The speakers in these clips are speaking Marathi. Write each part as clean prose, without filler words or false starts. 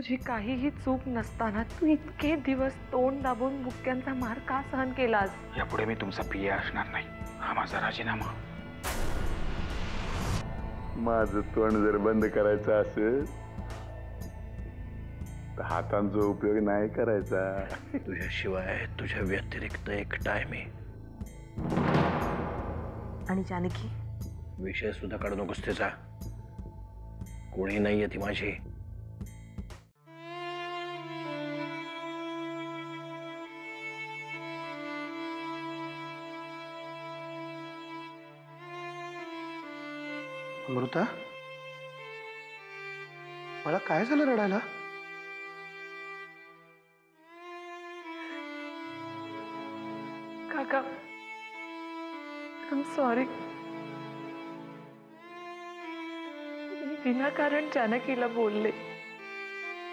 तुझी काहीही चूक नसताना तू इतके दिवस तोंड दाबून मुक्क्यांचा मार का सहन केलास? यापुढे मी तुमचा पिया असणार नाही, हा माझा राजीनामा. माझं तोंड जर बंद करायचं असेल तर हातांचा उपयोग नाही करायचा. तुझ्याशिवाय तुझ्या व्यतिरिक्त एकटा आहे मी. आणि जानकी? विषय सुद्धा काढू नकोस त्याचा. कोणी नाहीये ती माझी. अमृता, मला काय झालं रडायला? काका, आय सॉरी. विनाकारण जानकीला बोलले,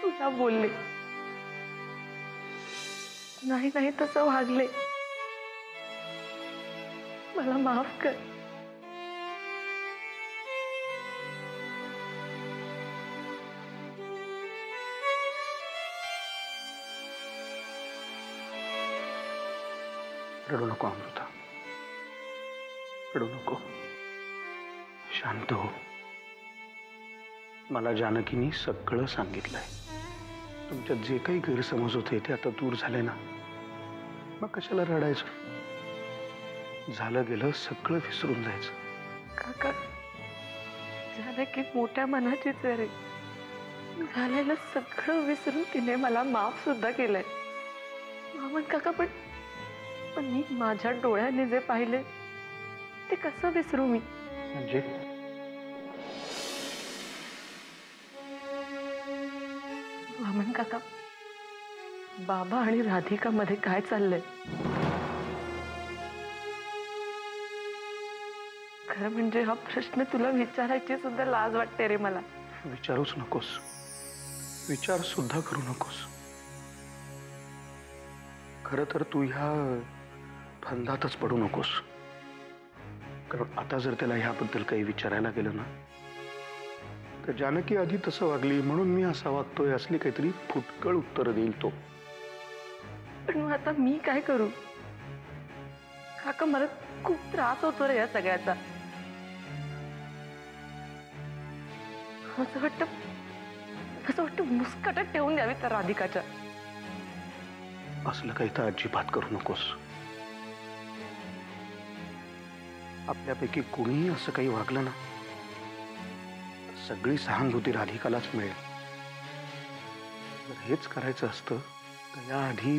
तुला बोलले. नाही नाही तसं वागले. मला माफ कर. रडू नको अमृता, रडू नको. शांत हो. मला जानकीनी सगळं सांगितलंय. तुमच्यात जे काही गैरसमज होते ते आता दूर झाले ना. मग कशाला रडायचं? झालं गेलं सगळं विसरून जायचं. काका, जानकी मोठ्या मनाचीच आहे रे. झालेलं सगळं विसरून तिने मला माफ सुद्धा केलंय. मामन काका, पण मी माझ्या डोळ्याने जे पाहिले ते कसं विसरू मी? म्हणजे वामन काका, बाबा आणि राधिका मध्ये काय चाललंय? खरं म्हणजे हा प्रश्न तुला विचारायची सुद्धा लाज वाटते रे मला. विचारूच नकोस, विचार सुद्धा करू नकोस. खरं तर तू ह्या फंदातच पडू नकोस. कारण आता जर त्याला ह्याबद्दल काही विचारायला गेलं ना तर जानकी आधी तसं वागली म्हणून मी असा वागतोय असली काहीतरी फुटकळ उत्तर देईल तो. पण मग आता मी काय करू? काका, मला खूप त्रास होतो रे या सगळ्याचा. असं वाटतं मुस्कटात ठेवून द्यावी त्या राधिकाच्या. असलं काही तर अजिबात करू नकोस. आपल्यापैकी कोणीही असं काही वागलं ना सगळी सहानुभूती राधिकालाच मिळेल. जर हेच करायचं असतं तर याआधी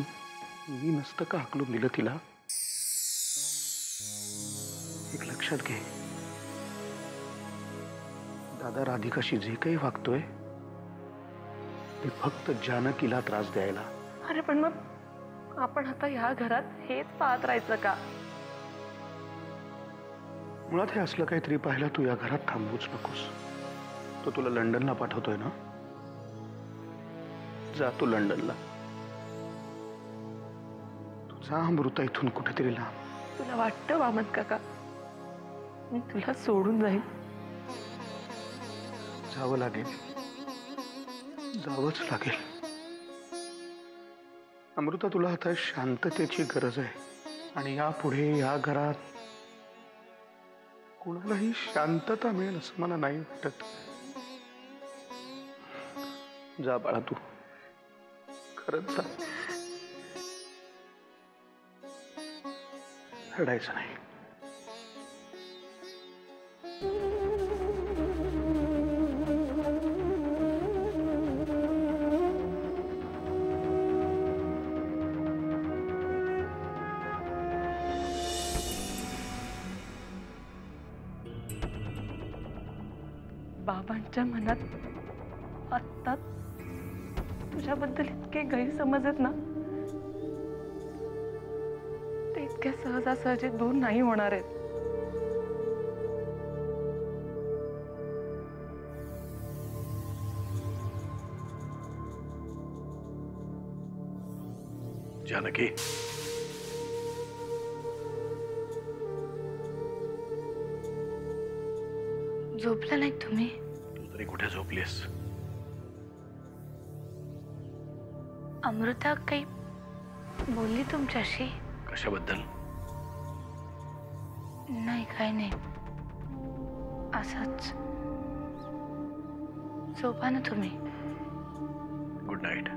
मी नसतं का हाकलून दिलं तिला? एक लक्षात घे, दादा राधिकाशी जे काही वागतोय ते फक्त जानकीला त्रास द्यायला. अरे पण मग आपण आता ह्या घरात हेच पाहत राहायचं का? मुळात हे असलं काहीतरी पाहिलं तू या घरात थांबूच नकोस. तो तुला लंडनला पाठवतोय ना, जा तू लंडनला. तुझा अमृता इथून कुठेतरी लांब. तुला वाटतं वामन काका मी तुला सोडून जाईल? जावं लागेल, जावंच लागेल. अमृता, तुला आता शांततेची गरज आहे. आणि यापुढे या घरात कुणालाही शांतता मिळेल असं मला नाही वाटत. जा बाळा तू, खरंच जा. रडायचं नाही. बाबांच्या मनात आत्ता तुझ्याबद्दल इतके गैरसमज आहेत ना, ते इतक्या सहजासहजी दूर नाही होणार आहेत. जानकी, झोपला नाही तुम्ही? तू तरी कुठे झोपलीस? अमृता काही बोलली तुमच्याशी? कशाबद्दल? नाही, काही नाही, असंच. झोपा ना तुम्ही. Good night.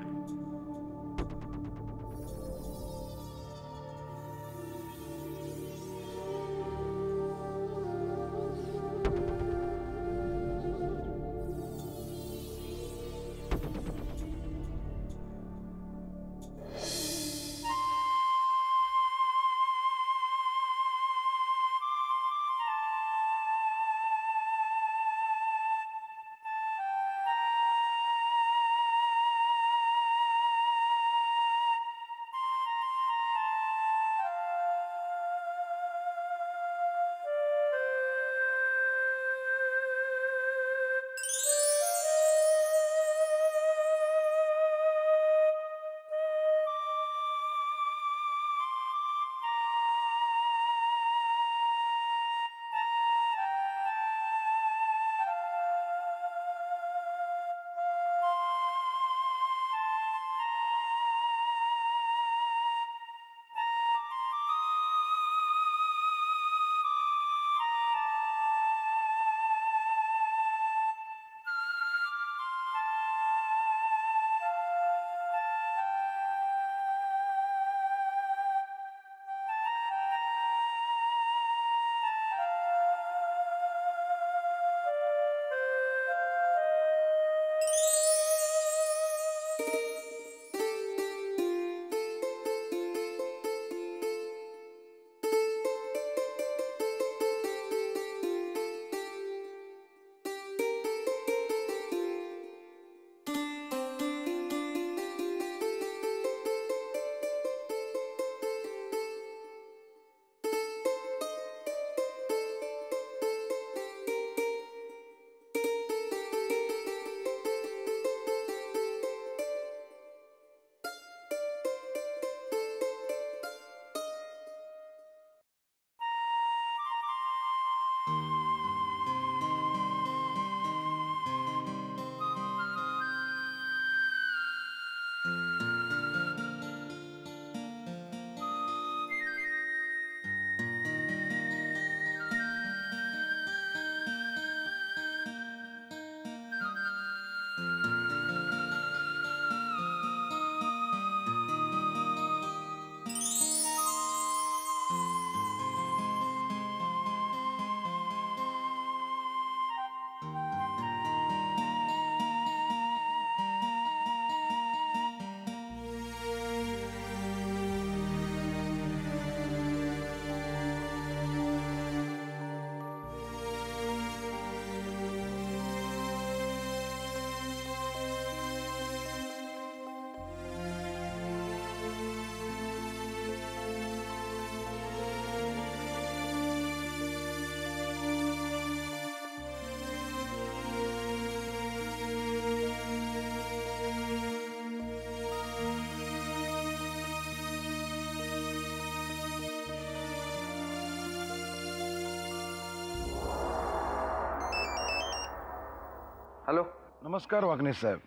हॅलो. नमस्कार वाकणेश साहेब.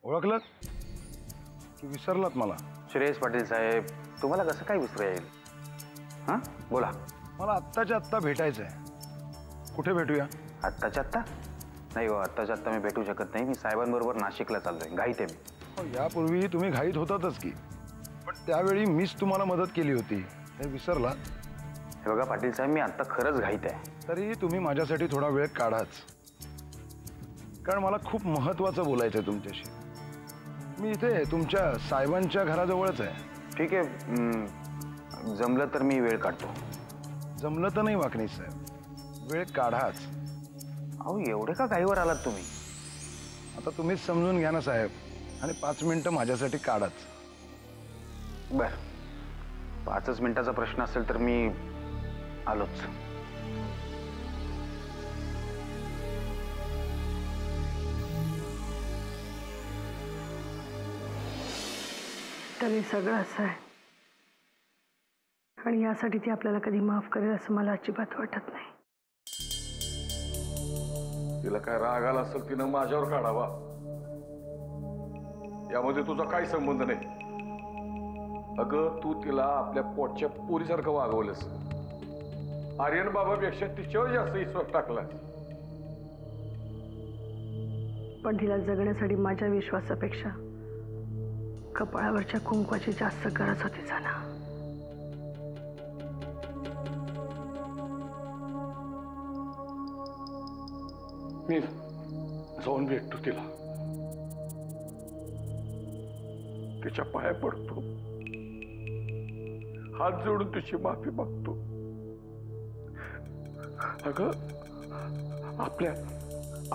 ओळखलं की विसरलात मला? श्रेयस पाटील साहेब, तुम्हाला कसं काय विसरू येईल? हां, बोला. मला आत्ताच्या आत्ता भेटायचं आहे. कुठे भेटूया? आत्ताच्या आत्ता? नाही हो, आत्ताच्या आत्ता मी भेटू शकत नाही. मी साहेबांबरोबर नाशिकला चाललोय. घाईत आहे मी. यापूर्वी तुम्ही घाईत होतातच की, पण त्यावेळी मीच तुम्हाला मदत केली होती, हे विसरला? हे बघा पाटील साहेब, मी आत्ता खरंच घाईत आहे. तरी तुम्ही माझ्यासाठी थोडा वेळ काढाच, कारण मला खूप महत्त्वाचं बोलायचं आहे तुमच्याशी. मी इथे तुमच्या साहेबांच्या घराजवळच आहे. ठीक आहे, जमलं तर मी वेळ काढतो. जमलं तर नाही वाकणेश साहेब, वेळ काढाच. अहो, एवढे का घाईवर आलात तुम्ही? आता तुम्हीच समजून घ्या ना साहेब, आणि 5 मिनिटं माझ्यासाठी काढाच. बर, 5च मिनिटाचा प्रश्न असेल तर मी आलोच. तरी सगळं असं आहे, आणि यासाठी ती आपल्याला कधी माफ करेल असं मला अजिबात वाटत नाही. तिला काय राग आला असेल तिनं माझ्यावर काढावा. यामध्ये तुझा काही संबंध नाही. अगं तू तिला आपल्या पोटच्या पोरीसारखं वागवलंस. आर्यन बाबापेक्षा तिच्यावर जास्त विश्वास टाकलास. पण तिला जगण्यासाठी माझ्या विश्वासापेक्षा कपाळावरच्या कुंकवाची जास्त गरज होती जाना. मी जाऊन भेटतो तिला, तिच्या पाया पडतो, हात जोडून तुझी माफी मागतो. अगं आपल्या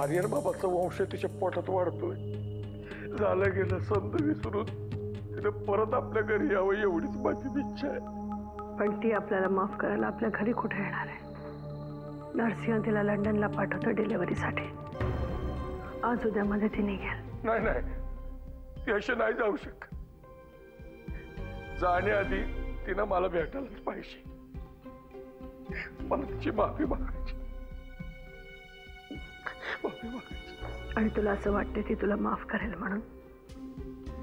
आर्यन बाबाचा वंश तिच्या पोटात वाढतोय. झालं गेलं संत विसरून तिने परत आपल्या घरी यावं एवढीच माझी इच्छा आहे. पण ती आपल्याला माफ करायला आपल्या घरी कुठे येणार आहे? नरसिंह तिला लंडनला पाठवतो डिलिव्हरीसाठी. आज उद्यामध्ये ती निघेल. नाही नाही, ती अशी नाही जाऊ शकत. जाण्याआधी तिनं मला भेटायलाच पाहिजे. मला तिची माफी मागायची. आणि तुला असं वाटते ती तुला माफ करेल म्हणून?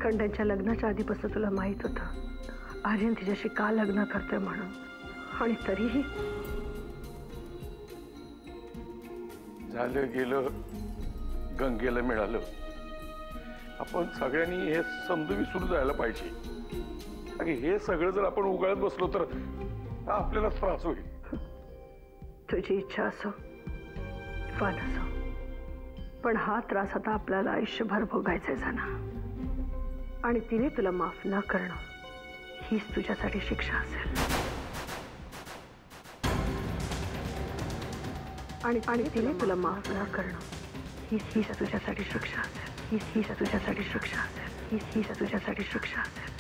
कारण त्यांच्या लग्नाच्या आधीपासून तुला माहित होतं आर्यन तिच्याशी का लग्न करतोय म्हणून. आणि तरीही झालं गेलं गंगेला मिळालं. आपण सगळ्यांनी हे समज विसरून जायला पाहिजे. आणि हे सगळं जर आपण उगाळत बसलो तर आपल्याला त्रास होईल. तुझी इच्छा असो किंवा नसो, पण हा त्रास आता आपल्याला आयुष्यभर भोगायचा जाना. आणि तिने तुला माफ न करणं हीच तुझ्यासाठी शिक्षा असेल. आणि तिने तुला माफ न करणं हीच तुझ्यासाठी शिक्षा असेल. हीच तुझ्यासाठी शिक्षा असेल. हीच तुझ्यासाठी शिक्षा असेल.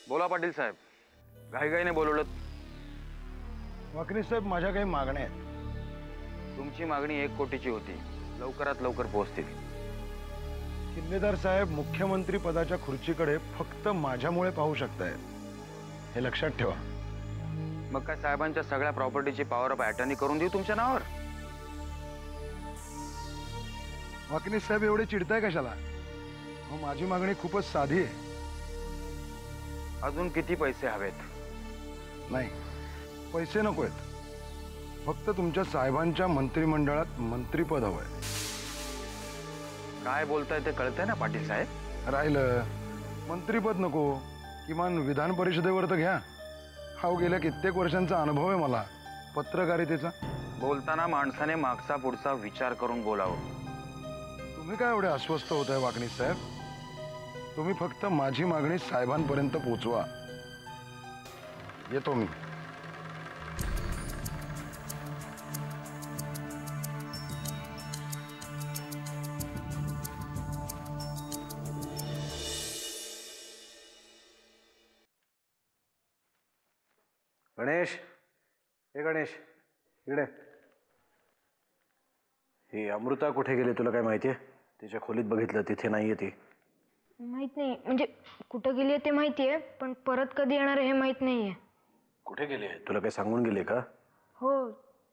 बोला पाटील साहेब, घाईघाईने बोलवलं. वाकणी साहेब, माझ्या काही मागण्या आहेत. तुमची मागणी 1 कोटीची होती. लवकरात लवकर पोहोचतील. किल्लेदार साहेब मुख्यमंत्री पदाच्या खुर्चीकडे फक्त माझ्यामुळे पाहू शकतायत, हे लक्षात ठेवा. मग काय साहेबांच्या सगळ्या प्रॉपर्टीची पॉवर ऑफ अटर्नी करून देऊ तुमच्या नावावर? वाकणी साहेब एवढे चिडताय कशाला? माझी मागणी खूपच साधी आहे. अजून किती पैसे हवेत? नाही, पैसे नकोयत. फक्त तुमच्या साहेबांच्या मंत्रिमंडळात मंत्रीपद हवंय. काय बोलताय ते कळतंय ना पाटील साहेब? राहिलं मंत्रीपद नको, किमान विधान परिषदेवर तर घ्या. हा गेल्या कित्येक वर्षांचा अनुभव आहे मला पत्रकारितेचा. बोलताना माणसाने मागचा पुढचा विचार करून बोलावं. तुम्ही काय एवढे अस्वस्थ होताय वाकणी साहेब? तुम्ही फक्त माझी मागणी साहेबांपर्यंत पोहोचवा. येतो मी. गणेश, हे गणेश इकडे. ही अमृता कुठे गेली तुला काय माहितीये? तिच्या खोलीत बघितलं, तिथे नाहीये ती. माहित नाही, म्हणजे कुठं गेली आहे ते माहिती आहे, पण परत कधी येणार आहे हे माहित नाहीये. कुठे गेली आहे तुला काय सांगून गेली का? हो,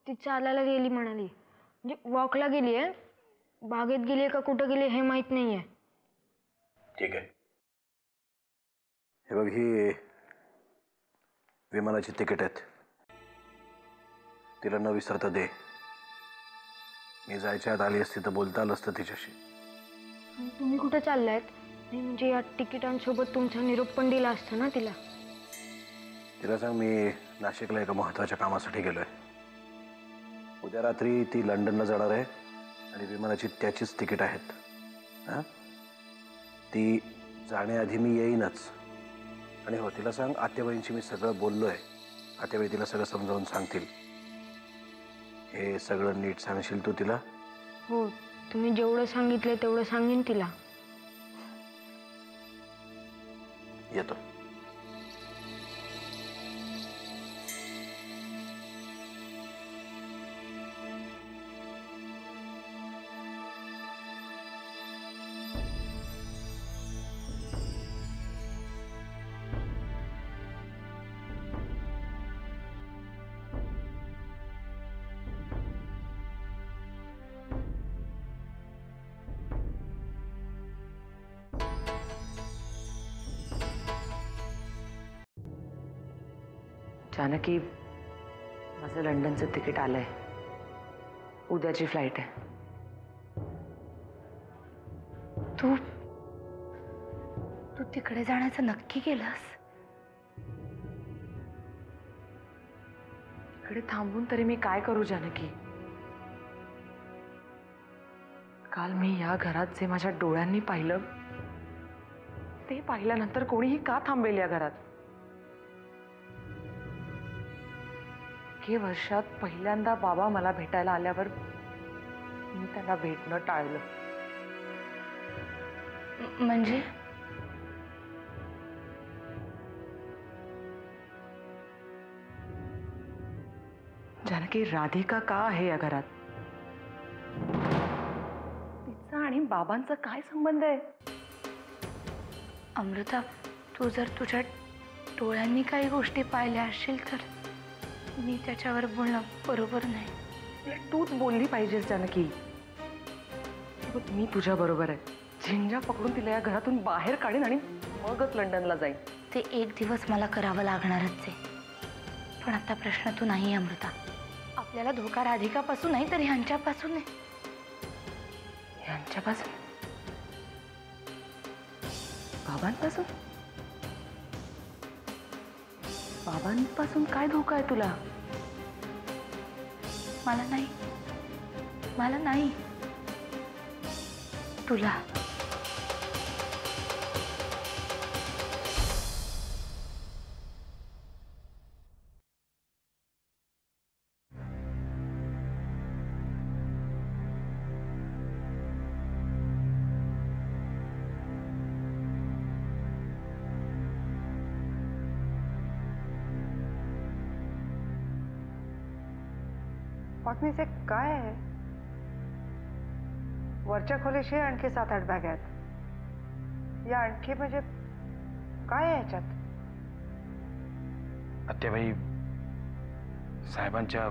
ती चालायला गेली म्हणाली. म्हणजे वॉकला गेली आहे. बागेत गेली आहे का कुठं गेली हे माहित नाहीये. ठीक आहे. हे बघ, ही विमानाची तिकीट आहेत. तिला न विसरता दे. मी जायच्या आत आली असती तर बोलता आलं असतं तिच्याशी. आणि तुम्ही कुठं चाललायत? नाही म्हणजे या तिकिटांसोबत तुमचा निरोप पण दिला असता ना तिला. तिला सांग मी नाशिकला एका महत्त्वाच्या कामासाठी गेलोय. उद्या रात्री ती लंडनला जाणार आहे आणि विमानाची त्याचीच तिकीट आहेत. हां, ती जाण्याआधी मी येईनच. आणि हो, तिला सांग आत्याबाईंशी मी सगळं बोललोय. आत्याबाई तिला सगळं समजावून सांगतील. हे सगळं नीट सांगशील तू तिला? हो, तुम्ही जेवढं सांगितलं तेवढं सांगेन तिला. येतो. जानकी, माझं लंडनचं तिकीट आलंय. उद्याची फ्लाईट आहे. तू तू तिकडे जाण्याचं नक्की केलंस? इकडे थांबून तरी मी काय करू जानकी? काल मी या घरात जे माझ्या डोळ्यांनी पाहिलं ते पाहिल्यानंतर कोणीही का थांबेल या घरात? इतके वर्षात पहिल्यांदा बाबा मला भेटायला आल्यावर मी त्यांना भेटणं टाळलं. म्हणजे जानकी, राधिका का आहे या घरात? तिचा आणि बाबांचा काय संबंध आहे? अमृता, तू जर तुझ्या डोळ्यांनी काही गोष्टी पाहिल्या असशील तर मी त्याच्यावर बोलणं बरोबर नाही. उलट तूच बोलली पाहिजेस जानकी. बघ, मी तुझ्या बरोबर आहे. झिंजा पकडून तिला या घरातून बाहेर काढीन आणि मगच लंडनला जाईन. ते एक दिवस मला करावं लागणारच आहे. पण आता प्रश्न तू नाही अमृता. आपल्याला धोका राधिकापासून नाही तर ह्यांच्यापासून आहे. यांच्यापासून? बाबांपासून? बाबांपासून काय धोका आहे तुला? मला नाही, मला नाही, तुला. वाकणीचे काय आहे? वरच्या खोलीशी आणखी 7-8 बॅग आहेत. या आणखी म्हणजे काय आहे ह्याच्यात? आत्याबाई, साहेबांच्या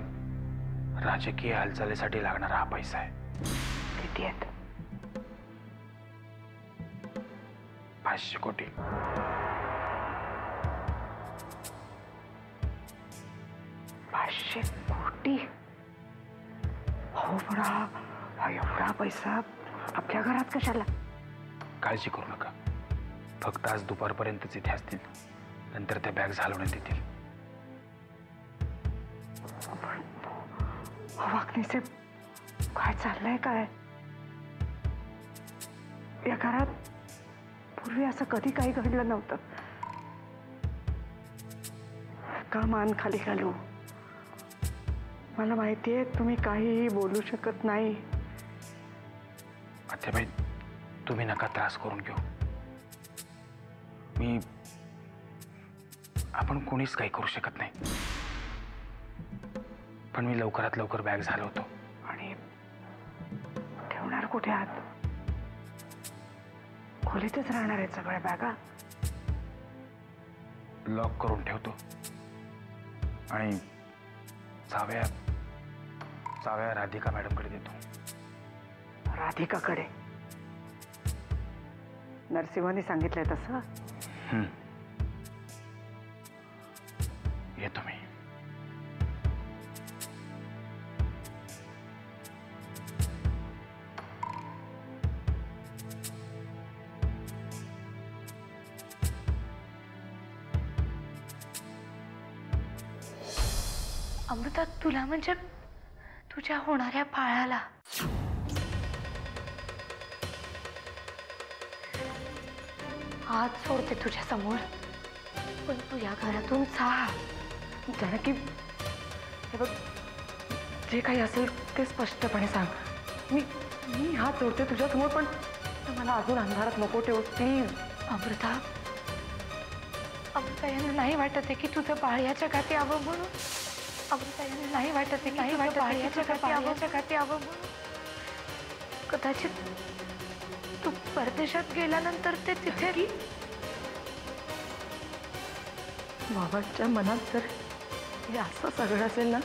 राजकीय हालचालीसाठी लागणारा हा पैसा आहे. किती आहेत? 500 कोटी. कोटी? हो, पण हा एवढा पैसा आपल्या घरात कशाला? काळजी करू नका. फक्त आज दुपारपर्यंतच इथे असतील. नंतर त्या बॅग घालवण्यात येतील. वाकणीचे काय चाललंय काय? या घरात पूर्वी असं कधी काही घडलं नव्हतं. का मान खाली घालू? मला माहितीये तुम्ही काहीही बोलू शकत नाही. आत्याबाई, तुम्ही नका त्रास करून घेऊ. आपण कोणीच काही करू शकत नाही. पण मी लवकरात लवकर बॅग घालवतो. आणि ठेवणार कुठे आहात? खोलीतच राहणार आहेत सगळ्या बॅगा? लॉक करून ठेवतो आणि चाव्या राधिका मॅडमकडे देतो. राधिकाकडे? नरसिंहांनी सांगितलंय तसं? येतो मी. अमृता, तुला म्हणजे तुझ्या होणाऱ्या बाळाला. हात सोडते तुझ्या समोर, पण तू या घरातून जा. जानकी, हे बघ, जे काही असेल ते स्पष्टपणे सांग. मी हात जोडते तुझ्या समोर, पण मला अजून अंधारात नको ठेवूस प्लीज. अमृता, यांना नाही वाटत आहे की तुझं बाळ या जगात यावं म्हणून. अमृता, यांना नाही वाटत आहे, नाही वाटत बाळ या जगात यावं म्हणून. कदाचित तू परदेशात गेल्यानंतर ते तिथे. बाबांच्या मनात जर हे असं सगळं असेल ना,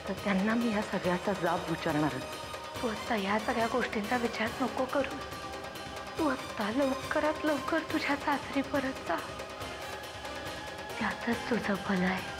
तर त्यांना मी या सगळ्याचा जाब विचारणारच. तू आता या सगळ्या गोष्टींचा विचार नको करू. तू आता लवकरात लवकर तुझ्या सासरी परत जा. त्यातच तुझं भलं आहे.